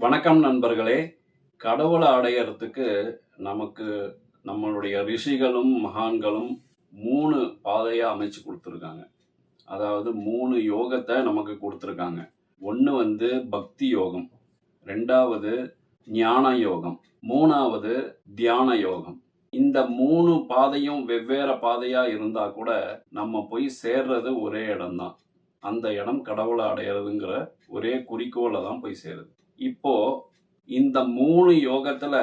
வணக்கம் நண்பர்களே. கடவுளை அடையறதுக்கு நமக்கு நம்மளுடைய ரிஷிகளும் மகான்களும் 3 பாதையா அமைச்சு கொடுத்துருக்காங்க. அதாவது 3 யோகத்தை நமக்கு கொடுத்துருக்காங்க. ஒன்று வந்து பக்தி யோகம், 2வது ஞான யோகம், 3வது தியான யோகம். இந்த 3 பாதையும் வெவ்வேறு பாதையா இருந்தா கூட நம்ம போய் சேர்றது ஒரே இடம்தான். அந்த இடம் கடவுளை அடையிறதுங்கிற ஒரே குறிக்கோளை தான் போய் சேருது. இப்போ இந்த 3 யோகத்துல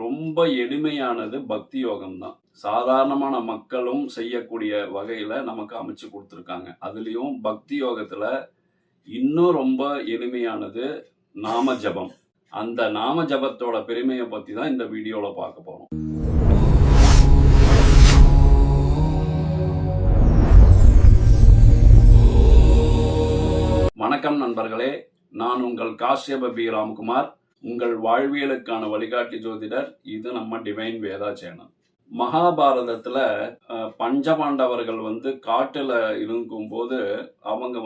ரொம்ப எளிமையானது பக்தி யோகம் தான். சாதாரணமான மக்களும் செய்யக்கூடிய வகையில நமக்கு அமைச்சு கொடுத்துருக்காங்க. அதுலயும் பக்தி யோகத்துல இன்னும் ரொம்ப எளிமையானது நாம ஜபம். அந்த நாம ஜபத்தோட பெருமையை பத்தி தான் இந்த வீடியோல பார்க்க போறோம். வணக்கம் நண்பர்களே, நான் உங்கள் காஷ்யப பி ராம்குமார், உங்கள் வாழ்வியலுக்கான வழிகாட்டி ஜோதிடர். இது நம்ம டிவைன் வேதா சேனல். மகாபாரதத்துல பஞ்சபாண்டவர்கள் காட்டுல இருக்கும்போது அவங்க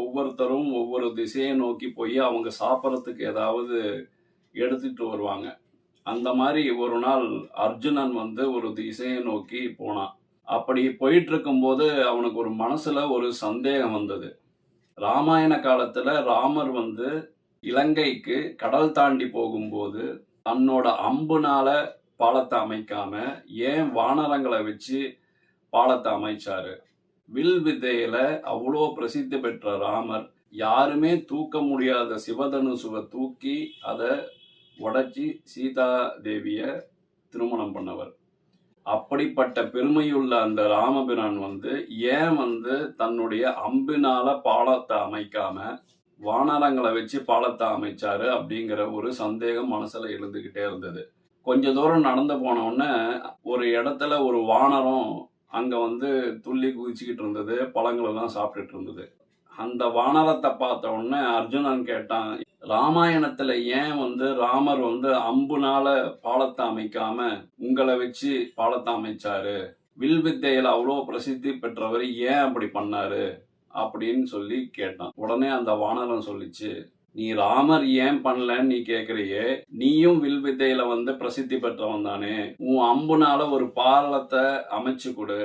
ஒவ்வொருத்தரும் ஒவ்வொரு திசையை நோக்கி போய் அவங்க சாப்பிட்றதுக்கு ஏதாவது எடுத்துட்டு வருவாங்க. அந்த மாதிரி ஒரு நாள் அர்ஜுனன் ஒரு திசையை நோக்கி போனான். அப்படி போயிட்டு இருக்கும்போது அவனுக்கு ஒரு மனசுல ஒரு சந்தேகம் வந்தது. ராமாயண காலத்துல ராமர் இலங்கைக்கு கடல் தாண்டி போகும்போது தன்னோட அம்புனால பாலத்தை அமைக்காம ஏன் வானரங்களை வச்சு பாலத்தை அமைச்சாரு? வில் வித்தையில அவ்வளோ பிரசித்தி பெற்ற ராமர் யாருமே தூக்க முடியாத சிவதனுசுவை தூக்கி அதை உடைச்சி சீதா தேவிய திருமணம் பண்ணவர். அப்படிப்பட்ட பெருமையுள்ள அந்த ராமபிரான் ஏன் தன்னுடைய அம்பினால பாலத்தை அமைக்காம வானரங்களை வச்சு பாலத்தை அமைச்சாரு அப்படிங்கிற ஒரு சந்தேகம் மனசுல எழுந்துகிட்டே இருந்தது. கொஞ்ச தூரம் நடந்து போன உடனே ஒரு இடத்துல ஒரு வானரம் அங்க துள்ளி குதிச்சுக்கிட்டு இருந்தது, பழங்கள் எல்லாம் சாப்பிட்டுட்டு இருந்தது. அந்த வானரத்தை பார்த்த உடனே அர்ஜுனன் கேட்டான், ராமாயணத்துல ஏன் ராமர் அம்புனால பாலத்தை அமைக்காம உங்களை வச்சு பாலத்தை அமைச்சாரு? வில் வித்தையில அவ்வளோ பிரசித்தி பெற்றவர் ஏன் அப்படி பண்ணாரு அப்படின்னு சொல்லி கேட்டான். உடனே அந்த வானரம் சொல்லிச்சு, நீ ராமர் ஏன் பண்ணலன்னு நீ கேக்குறியே, நீயும் வில் வித்தையில பிரசித்தி பெற்றவன் தானே. உன் அம்புனால ஒரு பாலத்தை அமைச்சு கொடு,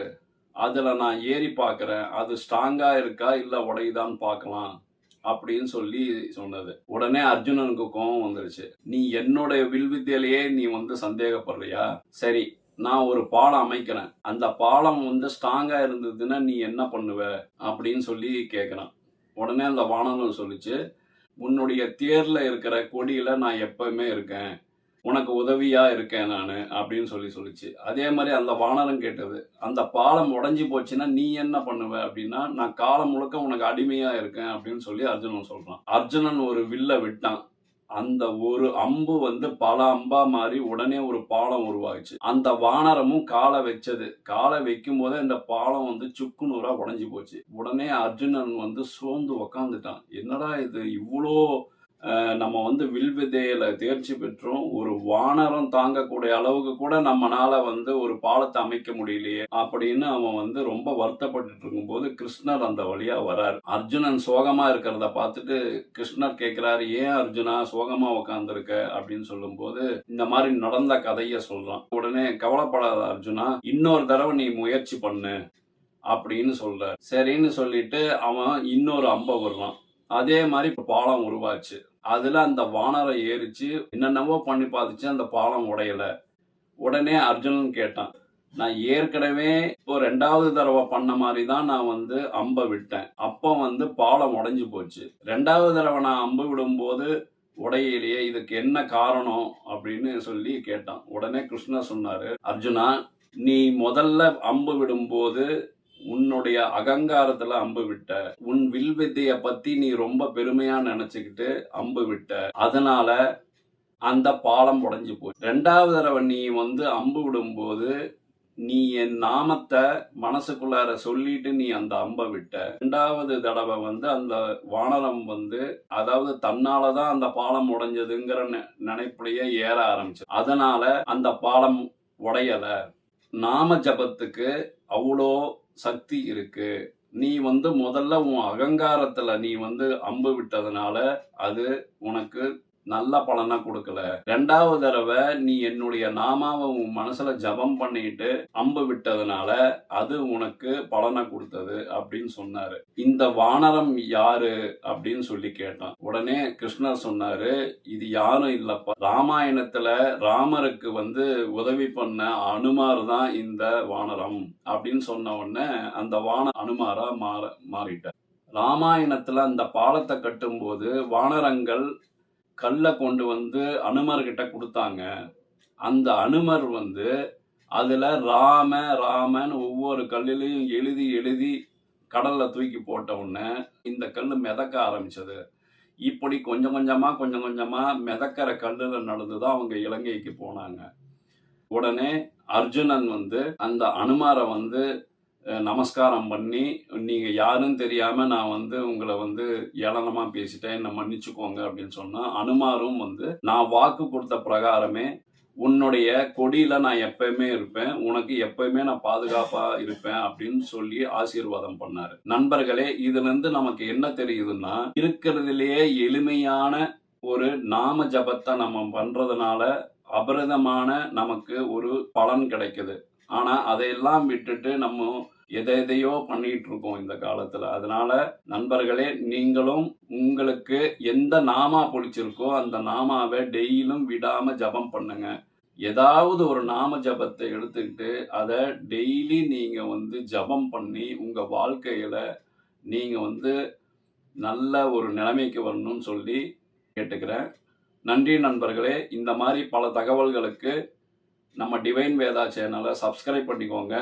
அதுல நான் ஏறி பாக்குறேன், அது ஸ்ட்ராங்கா இருக்கா இல்ல உடையுதான்னு பார்க்கலாம் அப்படின்னு சொல்லி சொன்னது. உடனே அர்ஜுனனுக்கு கோபம் வந்துருச்சு. நீ என்னோட வில் வித்தையிலேயே நீ சந்தேகப்படுறியா? சரி, நான் ஒரு பாலம் அமைக்கிறேன், அந்த பாலம் ஸ்ட்ராங்கா இருந்ததுன்னா நீ என்ன பண்ணுவ அப்படின்னு சொல்லி கேட்கிறான். உடனே அந்த வானரம் சொல்லிச்சு, உன்னுடைய தேர்ல இருக்கிற கொடியில நான் எப்பவுமே இருக்கேன், உனக்கு உதவியா இருக்கேன் நான் அப்படின்னு சொல்லிச்சு. அதே மாதிரி அந்த வானரம் கேட்டது, அந்த பாலம் உடைஞ்சு போச்சுன்னா நீ என்ன பண்ணுவ அப்படின்னா, நான் காலம் முழுக்க உனக்கு அடிமையா இருக்கேன் அப்படின்னு சொல்லி அர்ஜுனன் சொல்றான். அர்ஜுனன் ஒரு வில்ல விட்டான். அந்த ஒரு அம்பு பல அம்பா மாறி உடனே ஒரு பாலம் உருவாச்சு. அந்த வானரமும் காலை வச்சது. காலை வைக்கும் போதே இந்த பாலம் சுக்கு நூறா உடைஞ்சு போச்சு. உடனே அர்ஜுனன் சோர்ந்து உக்காந்துட்டான். என்னடா இது, இவ்வளோ நம்ம வில் வித்தையில தேர்ச்சி பெற்றோம், ஒரு வானரம் தாங்கக்கூடிய அளவுக்கு கூட நம்மனால ஒரு பாலத்தை அமைக்க முடியலையே அப்படின்னு அவன் ரொம்ப வருத்தப்பட்டு இருக்கும்போது கிருஷ்ணர் அந்த வழியா வராரு. அர்ஜுனன் சோகமா இருக்கிறத பார்த்துட்டு கிருஷ்ணர் கேட்கிறாரு, ஏன் அர்ஜுனா சோகமா உக்காந்துருக்க அப்படின்னு சொல்லும் போது இந்த மாதிரி நடந்த கதைய சொல்றான். உடனே கவலைப்படாத அர்ஜுனா, இன்னொரு தடவை நீ முயற்சி பண்ணு அப்படின்னு சொல்ற. சரின்னு சொல்லிட்டு அவன் இன்னொரு அம்பை விடுறான். அதே மாதிரி பாலம் உருவாச்சு. அதுல அந்த வானரம் ஏறிச்சு, என்னென்னவோ பண்ணி பார்த்துச்சு, அந்த பாலம் உடையல. உடனே அர்ஜுனன் கேட்டான், நான் ஏற்கனவே இப்போ 2வது தடவை பண்ண மாதிரி தான் நான் அம்பை விட்டேன், அப்போ பாலம் உடைஞ்சு போச்சு. 2வது தடவை நான் அம்பு விடும்போது உடையிலேயே, இதுக்கு என்ன காரணம் அப்படின்னு சொல்லி கேட்டான். உடனே கிருஷ்ணர் சொன்னாரு, அர்ஜுனா, நீ முதல்ல அம்பு விடும்போது உன்னுடைய அகங்காரத்துல அம்பு விட்ட, உன் வில் வித்தைய பத்தி நீ ரொம்ப பெருமையா நினைச்சுக்கிட்டு அம்பு விட்ட, அதனால அந்த பாலம் உடைஞ்சு போச்சு. 2வது தடவை நீ அம்பு விடும்போது நீ என் நாமத்தை மனசுக்குள்ளார சொல்லிட்டு நீ அந்த அம்பை விட்ட. 2வது தடவை அந்த வானரம் அதாவது தன்னாலதான் அந்த பாலம் உடைஞ்சதுங்கிற நினைப்புலயே ஏற ஆரம்பிச்சு. அதனால அந்த பாலம் உடையல. நாம ஜபத்துக்கு அவ்வளோ சக்தி இருக்கு. நீ முதல்ல உன் அகங்காரத்துல நீ அம்பு விட்டதுனால அது உனக்கு நல்ல பலனை கொடுக்கல. 2வது தடவை நீ என்னுடைய நாமாவை உன் மனசுல ஜபம் பண்ணிட்டு அம்பு விட்டதுனால அது உனக்கு பலனை கொடுத்தது அப்படின்னு சொன்னாரு. இந்த வானரம் யாரு அப்படின்னு சொல்லி கேட்டான். உடனே கிருஷ்ணர் சொன்னாரு, இது யாரும் இல்லப்பா, ராமாயணத்துல ராமருக்கு உதவி பண்ண அனுமார் தான் இந்த வானரம் அப்படின்னு சொன்ன உடனே அந்த அனுமாரா மாறிட்டார். ராமாயணத்துல அந்த பாலத்தை கட்டும்போது வானரங்கள் கல்லை கொண்டு அனுமர்கிட்ட கொடுத்தாங்க. அந்த அனுமர் அதுல ராமன் ஒவ்வொரு கல்லிலையும் எழுதி எழுதி கடல்ல தூக்கி போட்ட உடனே இந்த கல் மிதக்க ஆரம்பிச்சது. இப்படி கொஞ்சம் கொஞ்சமா மிதக்கிற கல்லுல நடந்துதான் அவங்க இலங்கைக்கு போனாங்க. உடனே அர்ஜுனன் அந்த அனுமாரை நமஸ்காரம் பண்ணி, நீங்க யாருன்னு தெரியாம நான் உங்களை ஏளனமா பேசிட்டேன், என்ன மன்னிச்சுக்கோங்க அப்படின்னு சொன்னா, அனுமாரும் நான் வாக்கு கொடுத்த பிரகாரமே உன்னுடைய கொடியில நான் எப்பயுமே இருப்பேன், உனக்கு எப்பயுமே நான் பாதுகாப்பா இருப்பேன் அப்படின்னு சொல்லி ஆசீர்வாதம் பண்ணாரு. நண்பர்களே, இதுல இருந்து நமக்கு என்ன தெரியுதுன்னா, இருக்கிறதுலயே எளிமையான ஒரு நாம ஜபத்தை நம்ம பண்றதுனால அபரிதமான நமக்கு ஒரு பலன் கிடைக்குது. ஆனா அதையெல்லாம் விட்டுட்டு நம்ம எதையோ பண்ணிட்டு இருக்கோம் இந்த காலத்துல. அதனால நண்பர்களே, நீங்களும் உங்களுக்கு எந்த நாமா பிடிச்சிருக்கோ அந்த நாமாவை டெய்லியும் விடாம ஜபம் பண்ணுங்க. ஏதாவது ஒரு நாம ஜபத்தை எடுத்துக்கிட்டு அதை டெய்லி நீங்க ஜபம் பண்ணி உங்க வாழ்க்கையில நீங்க நல்ல ஒரு நிலைமைக்கு வரணும்னு சொல்லி கேட்டுக்கிறேன். நன்றி நண்பர்களே. இந்த மாதிரி பல தகவல்களுக்கு நம்ம டிவைன் வேதா சேனலை சப்ஸ்கிரைப் பண்ணிக்கோங்க.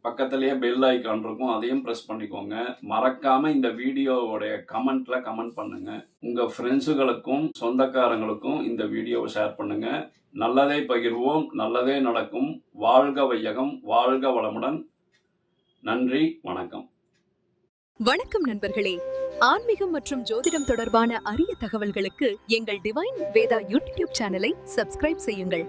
பக்கத்திலேயே பெல் ஐக்கான் இருக்கும், அதையும் ப்ரெஸ் பண்ணிக்கோங்க. மறக்காம இந்த வீடியோவோடைய கமெண்ட்ல கமெண்ட் பண்ணுங்க. உங்க ஃப்ரெண்ட்ஸுகளுக்கும் சொந்தக்காரங்களுக்கும் இந்த வீடியோவை ஷேர் பண்ணுங்க. நல்லதே பகிர்வோம், நல்லதே நடக்கும். வாழ்க வையகம், வாழ்க வளமுடன். நன்றி, வணக்கம். வணக்கம் நண்பர்களே. ஆன்மீகம் மற்றும் ஜோதிடம் தொடர்பான அரிய தகவல்களுக்கு எங்கள் டிவைன் வேதா யூடியூப் சேனலை சப்ஸ்கிரைப் செய்யுங்கள்.